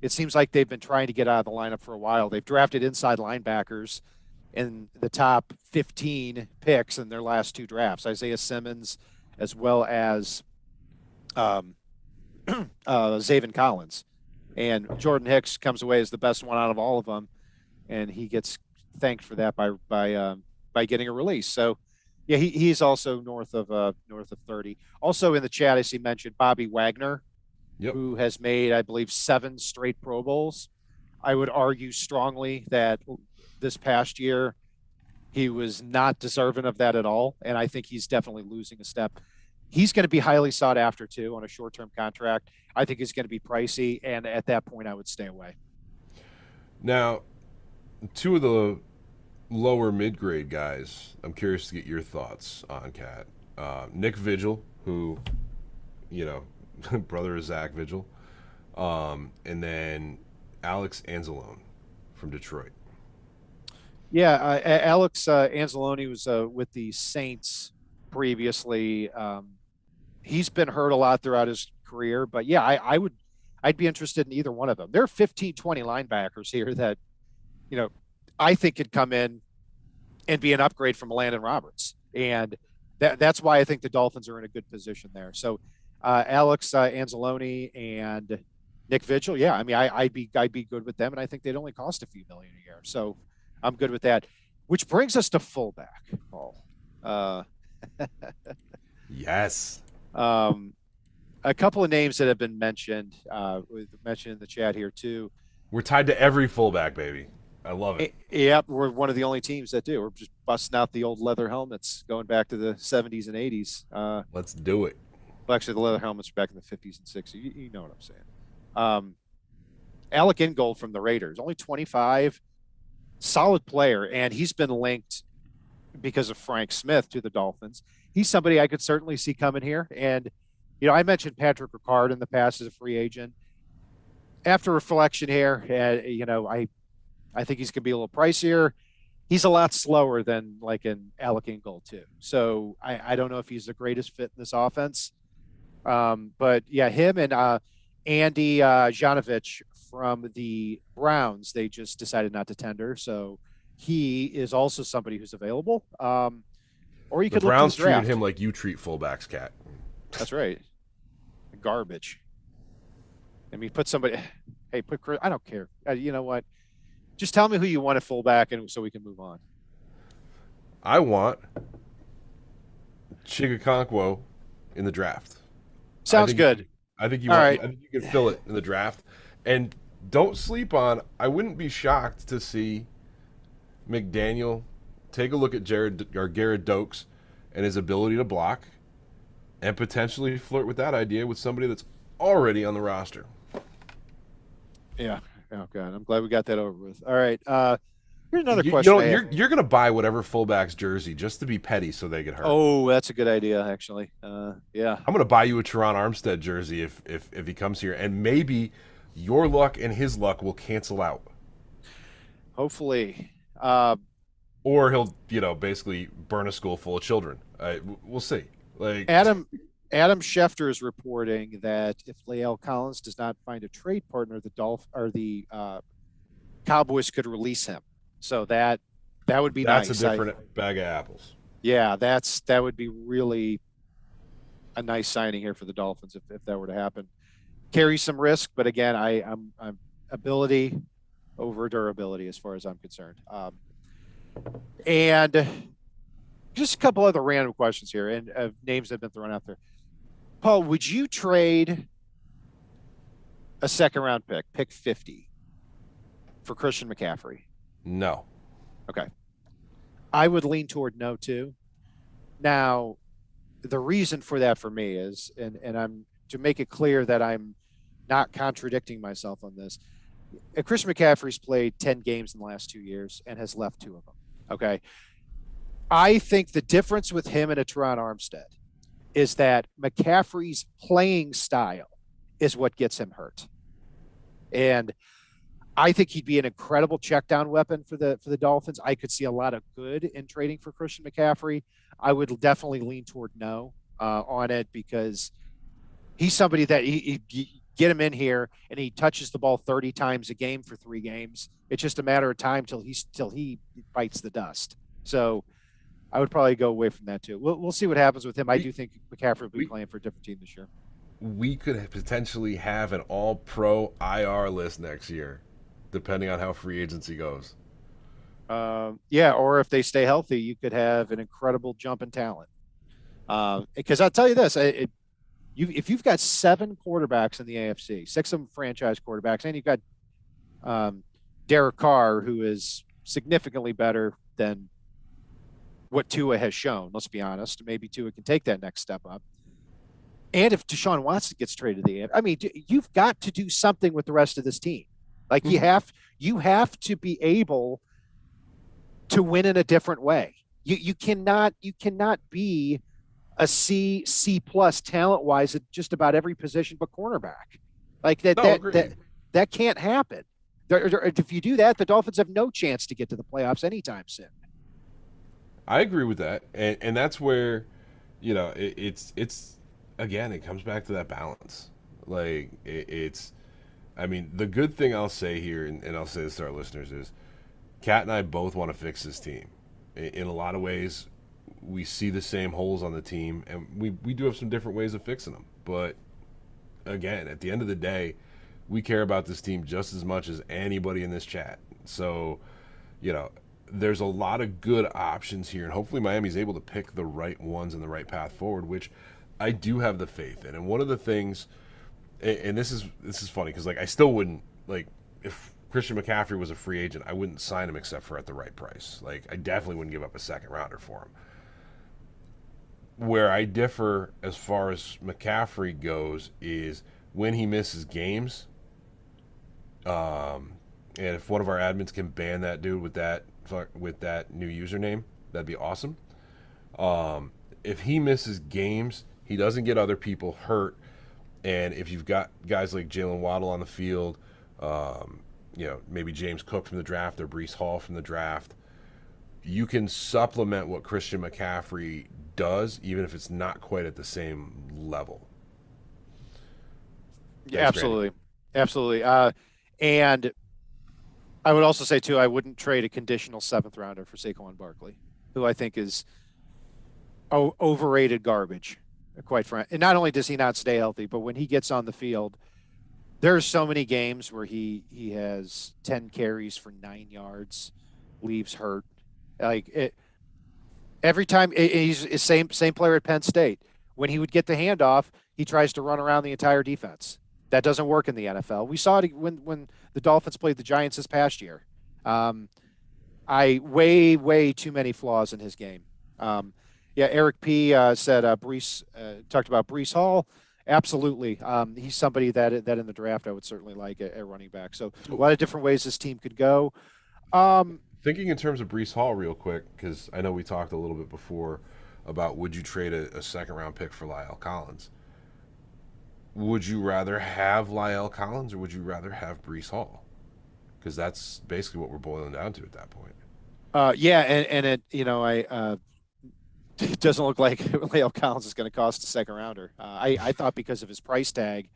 it seems like they've been trying to get out of the lineup for a while. They've drafted inside linebackers in the top 15 picks in their last two drafts, Isaiah Simmons as well as Zaven Collins. And Jordan Hicks comes away as the best one out of all of them, and he gets thanked for that by getting a release. So, yeah, he's also north of 30. Also in the chat, I see mentioned Bobby Wagner, who has made, I believe, 7 straight Pro Bowls. I would argue strongly that this past year he was not deserving of that at all, and I think he's definitely losing a step. He's going to be highly sought after too on a short-term contract. I think he's going to be pricey, and at that point, I would stay away. Now, two of the lower mid-grade guys, I'm curious to get your thoughts on, Kat. Nick Vigil, who, brother of Zach Vigil, and then Alex Anzalone from Detroit. Yeah, Alex Anzalone was with the Saints previously. He's been hurt a lot throughout his career, but yeah, I'd be interested in either one of them. There are 15, 20 linebackers here that, I think could come in and be an upgrade from Landon Roberts. And that's why I think the Dolphins are in a good position there. So Alex Anzalone and Nick Vigil, yeah, I mean, I'd be good with them, and I think they'd only cost a few million a year. So I'm good with that. Which brings us to fullback, Paul. Yes. A couple of names that have been mentioned in the chat here too. We're tied to every fullback, baby. I love it. Yep, we're one of the only teams that do. We're just busting out the old leather helmets going back to the 70s and 80s. Let's do it. Well, actually, the leather helmets are back in the 50s and 60s. You know what I'm saying. Alec Ingold from the Raiders, only 25, solid player, and he's been linked because of Frank Smith to the Dolphins. He's somebody I could certainly see coming here. And, I mentioned Patrick Ricard in the past as a free agent. After reflection here, I think he's going to be a little pricier. He's a lot slower than like an Alec Ingold too. So I don't know if he's the greatest fit in this offense. But yeah, him and Andy Janovich from the Browns, they just decided not to tender. So he is also somebody who's available. Or you could the Browns treated him like you treat fullbacks, Cat. That's right. Garbage. I mean, put Chris, I don't care. You know what? Just tell me who you want at fullback, and so we can move on. I want Chigakonkwo in the draft. Sounds good. I think you can fill it in the draft. And don't sleep on, I wouldn't be shocked to see McDaniel take a look at Garrett Dokes and his ability to block and potentially flirt with that idea with somebody that's already on the roster. Yeah. Oh, God. I'm glad we got that over with. All right. Here's another question. You're going to buy whatever fullback's jersey just to be petty so they get hurt. Oh, that's a good idea, actually. Yeah. I'm going to buy you a Teron Armstead jersey if he comes here, and maybe your luck and his luck will cancel out. Hopefully. or he'll basically burn a school full of children. We'll see. Like Adam Schefter is reporting that if Lael Collins does not find a trade partner, the Cowboys could release him. So that would be that's a nice. different bag of apples. Yeah, that would be really a nice signing here for the Dolphins if that were to happen. Carry some risk, but again, I'm ability over durability as far as I'm concerned. And just a couple other random questions here and names that have been thrown out there. Paul, would you trade a second round pick 50, for Christian McCaffrey? No. Okay. I would lean toward no too. Now, the reason for that for me is, and I'm to make it clear that I'm not contradicting myself on this. Christian McCaffrey's played 10 games in the last 2 years and has left 2 of them. Okay. I think the difference with him and a Teron Armstead is that McCaffrey's playing style is what gets him hurt. And I think he'd be an incredible check down weapon for the Dolphins. I could see a lot of good in trading for Christian McCaffrey. I would definitely lean toward no on it because he's somebody that he get him in here and he touches the ball 30 times a game for 3 games. It's just a matter of time till he bites the dust. So I would probably go away from that too. We'll see what happens with him. I do think McCaffrey will be playing for a different team this year. We could potentially have an all-pro IR list next year, depending on how free agency goes. Yeah, or if they stay healthy, you could have an incredible jump in talent. Because I'll tell you this, if you've got 7 quarterbacks in the AFC, 6 of them franchise quarterbacks, and you've got Derek Carr, who is significantly better than what Tua has shown, let's be honest. Maybe Tua can take that next step up. And if Deshaun Watson gets traded to you've got to do something with the rest of this team. Like you have to be able to win in a different way. You cannot be a C plus talent wise at just about every position but cornerback. Like that can't happen. If you do that, the Dolphins have no chance to get to the playoffs anytime soon. I agree with that, and that's where, it's again, it comes back to that balance. Like I mean, the good thing I'll say here, and I'll say this to our listeners, is Kat and I both want to fix this team. In a lot of ways, we see the same holes on the team, and we do have some different ways of fixing them. But again, at the end of the day, we care about this team just as much as anybody in this chat. So, there's a lot of good options here, and hopefully Miami's able to pick the right ones and the right path forward, which I do have the faith in. And one of the things, and this is funny because I still wouldn't, if Christian McCaffrey was a free agent, I wouldn't sign him except for at the right price. I definitely wouldn't give up a second rounder for him. Where I differ as far as McCaffrey goes is when he misses games. And if one of our admins can ban that dude with that new username, that'd be awesome. If he misses games, he doesn't get other people hurt. And if you've got guys like Jalen Waddle on the field, maybe James Cook from the draft or Breece Hall from the draft, you can supplement what Christian McCaffrey does, even if it's not quite at the same level. Yeah, absolutely. Absolutely. And I would also say, too, I wouldn't trade a conditional 7th rounder for Saquon Barkley, who I think is overrated garbage, quite frankly. And not only does he not stay healthy, but when he gets on the field, there's so many games where he has 10 carries for 9 yards, leaves hurt. Every time he's the same player at Penn State. When he would get the handoff, he tries to run around the entire defense. That doesn't work in the NFL. We saw it when the Dolphins played the Giants this past year. Way too many flaws in his game. Eric P. said Breece talked about Breece Hall. Absolutely. He's somebody that in the draft I would certainly like at running back. So a lot of different ways this team could go. Thinking in terms of Breece Hall real quick, because I know we talked a little bit before about would you trade a second-round pick for La'el Collins. Would you rather have La'el Collins or would you rather have Breece Hall? Because that's basically what we're boiling down to at that point. Yeah, and it, it doesn't look like Leo Collins is going to cost a second rounder. I thought because of his price tag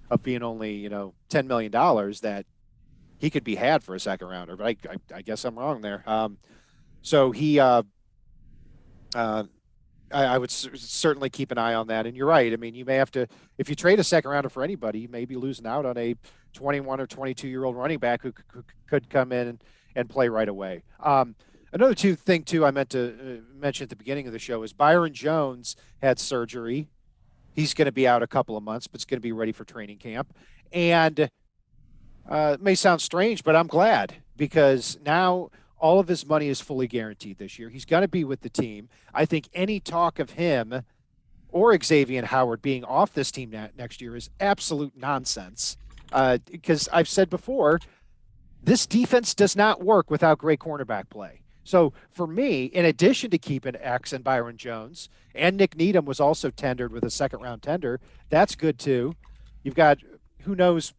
of being only, $10 million that he could be had for a second rounder, but I guess I'm wrong there. So uh, I would certainly keep an eye on that. And you're right. I mean, you may have to, if you trade a second rounder for anybody, you may be losing out on a 21 or 22-year-old running back who could come in and play right away. Another thing too, I meant to mention at the beginning of the show is Byron Jones had surgery. He's going to be out a couple of months, but it's going to be ready for training camp. And it may sound strange, but I'm glad because now all of his money is fully guaranteed this year. He's going to be with the team. I think any talk of him or Xavier Howard being off this team next year is absolute nonsense. Because I've said before, this defense does not work without great cornerback play. So for me, in addition to keeping X and Byron Jones, and Nick Needham was also tendered with a second round tender, that's good too. You've got, who knows,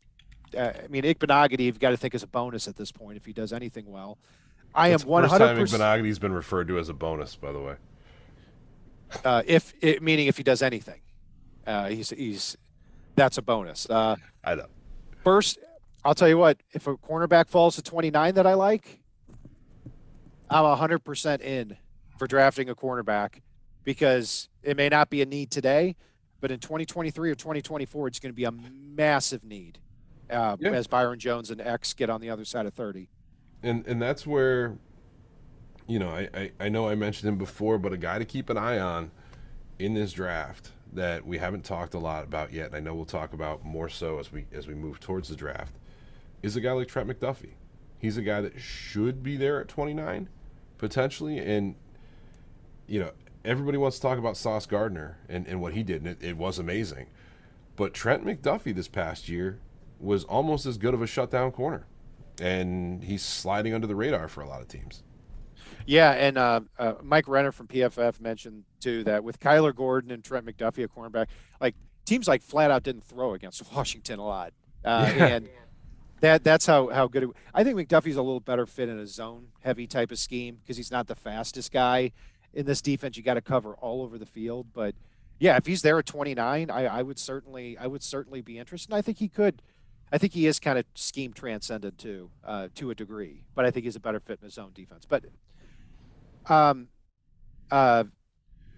Igbenogany, you've got to think is a bonus at this point if he does anything well. I am 100%. First time Igbenogany's been referred to as a bonus, by the way. Meaning if he does anything, that's a bonus. I know. First, I'll tell you what, if a cornerback falls to 29 that I like, I'm 100% in for drafting a cornerback because it may not be a need today, but in 2023 or 2024, it's going to be a massive need as Byron Jones and X get on the other side of 30. And that's where, I know I mentioned him before, but a guy to keep an eye on in this draft that we haven't talked a lot about yet, and I know we'll talk about more so as we move towards the draft, is a guy like Trent McDuffie. He's a guy that should be there at 29, potentially, and everybody wants to talk about Sauce Gardner and what he did, and it was amazing. But Trent McDuffie this past year was almost as good of a shutdown corner, and he's sliding under the radar for a lot of teams. Yeah, and Mike Renner from PFF mentioned too that with Kyler Gordon and Trent McDuffie at cornerback, like teams like flat out didn't throw against Washington a lot, and that's how good. I think McDuffie's a little better fit in a zone heavy type of scheme because he's not the fastest guy in this defense. You got to cover all over the field, but yeah, if he's there at 29, I would certainly be interested. And I think he could. I think he is kind of scheme transcendent too, to a degree, but I think he's a better fit in his zone defense. But Tariq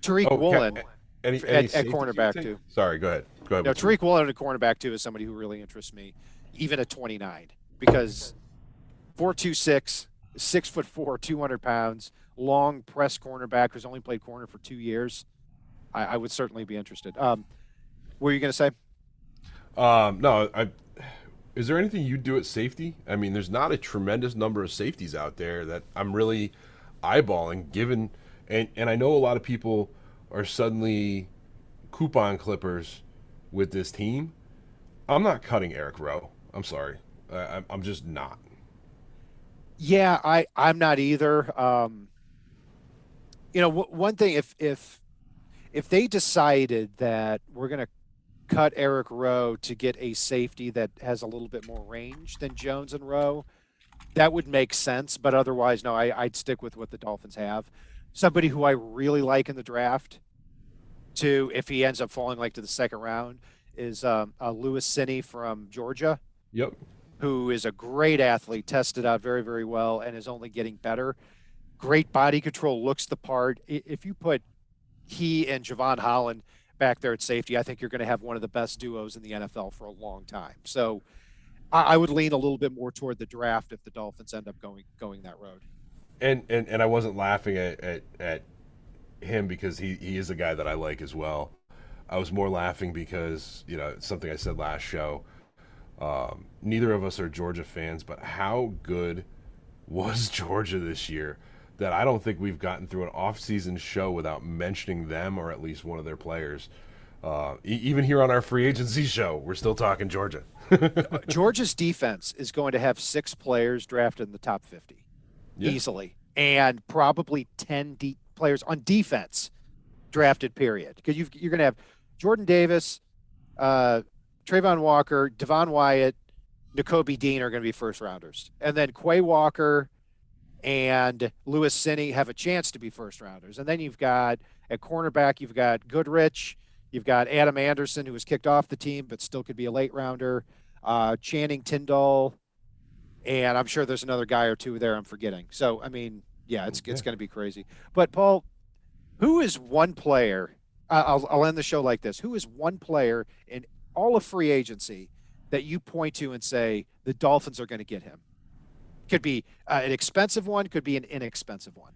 Woolen at cornerback too. Sorry, go ahead. No, Tariq Woolen at cornerback too is somebody who really interests me, even at 29, because 4'2", 6'4", 200 pounds, long press cornerback who's only played corner for 2 years. I would certainly be interested. What were you going to say? No, is there anything you do at safety? I mean, there's not a tremendous number of safeties out there that I'm really eyeballing, given, and I know a lot of people are suddenly coupon clippers with this team. I'm not cutting Eric Rowe. I'm sorry. I'm just not. Yeah, I'm not either. One thing, if they decided that we're going to cut Eric Rowe to get a safety that has a little bit more range than Jones and Rowe, that would make sense. But otherwise, no, I'd stick with what the Dolphins have. Somebody who I really like in the draft, too, if he ends up falling like to the second round, is Lewis Cine from Georgia. Yep. Who is a great athlete, tested out very, very well, and is only getting better. Great body control, looks the part. If you put he and Javon Holland back there at safety, I think you're going to have one of the best duos in the NFL for a long time. So I would lean a little bit more toward the draft if the Dolphins end up going that road. And I wasn't laughing at him because he is a guy that I like as well. I was more laughing because, it's something I said last show. Neither of us are Georgia fans, but how good was Georgia this year that I don't think we've gotten through an off-season show without mentioning them or at least one of their players. Even here on our free agency show, we're still talking Georgia. Georgia's defense is going to have 6 players drafted in the top 50 easily, and probably 10 players on defense drafted, period. Because you're going to have Jordan Davis, Trayvon Walker, Devon Wyatt, Nakobe Dean are going to be first rounders. And then Quay Walker and Lewis Cine have a chance to be first rounders. And then you've got at cornerback, you've got Goodrich, you've got Adam Anderson, who was kicked off the team but still could be a late rounder, Channing Tyndall, and I'm sure there's another guy or two there I'm forgetting. So I mean, yeah, it's Okay. going to be crazy. But Paul, who is one player? I'll end the show like this. Who is one player in all of free agency that you point to and say the Dolphins are going to get him? Could be an expensive one, could be an inexpensive one.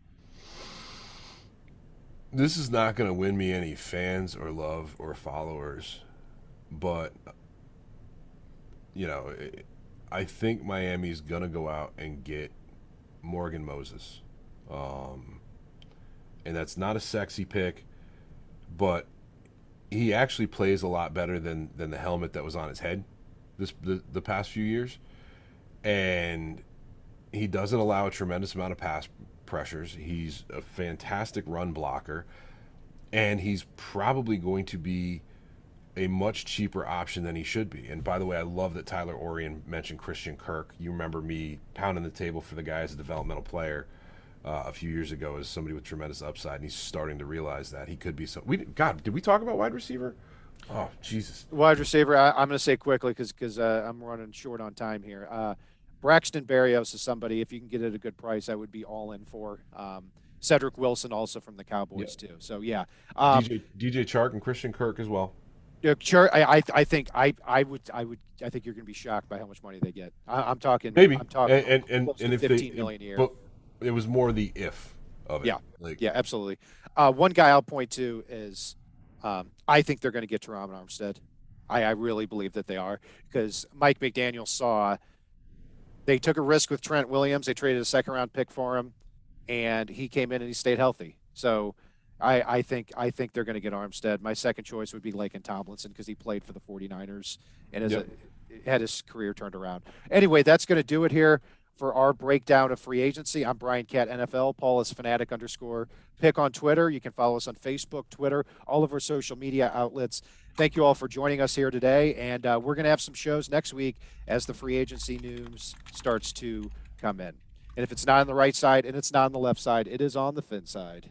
This is not going to win me any fans or love or followers, but you know, I think Miami's going to go out and get Morgan Moses. And that's not a sexy pick, but he actually plays a lot better than the helmet that was on his head the past few years. And he doesn't allow a tremendous amount of pass pressures. He's a fantastic run blocker, and he's probably going to be a much cheaper option than he should be. And by the way, I love that Tyler Orion mentioned Christian Kirk. You remember me pounding the table for the guy as a developmental player a few years ago as somebody with tremendous upside, and he's starting to realize that he could be so. God, did we talk about wide receiver? Oh, Jesus. Wide receiver, I'm going to say quickly because I'm running short on time here. Braxton Berrios is somebody, if you can get it at a good price, I would be all in for. Cedric Wilson also from the Cowboys too. So yeah, DJ Chark and Christian Kirk as well. yeah, sure. I think I think you're going to be shocked by how much money they get. I'm talking Maybe. I'm talking And close to if 15 million a year. But it was more the if of it. Yeah, Like, yeah, absolutely. One guy I'll point to is I think they're going to get Teron Armstead. I really believe that they are because Mike McDaniel saw they took a risk with Trent Williams. They traded a second-round pick for him, and he came in and he stayed healthy. So I think they're going to get Armstead. My second choice would be Laken Tomlinson because he played for the 49ers and had his career turned around. Anyway, that's going to do it here for our breakdown of free agency. I'm Brian Cat NFL. Paul is fanatic_pick on Twitter. You can follow us on Facebook, Twitter, all of our social media outlets. Thank you all for joining us here today. And we're going to have some shows next week as the free agency news starts to come in. And if it's not on the right side and it's not on the left side, it is on the fin side.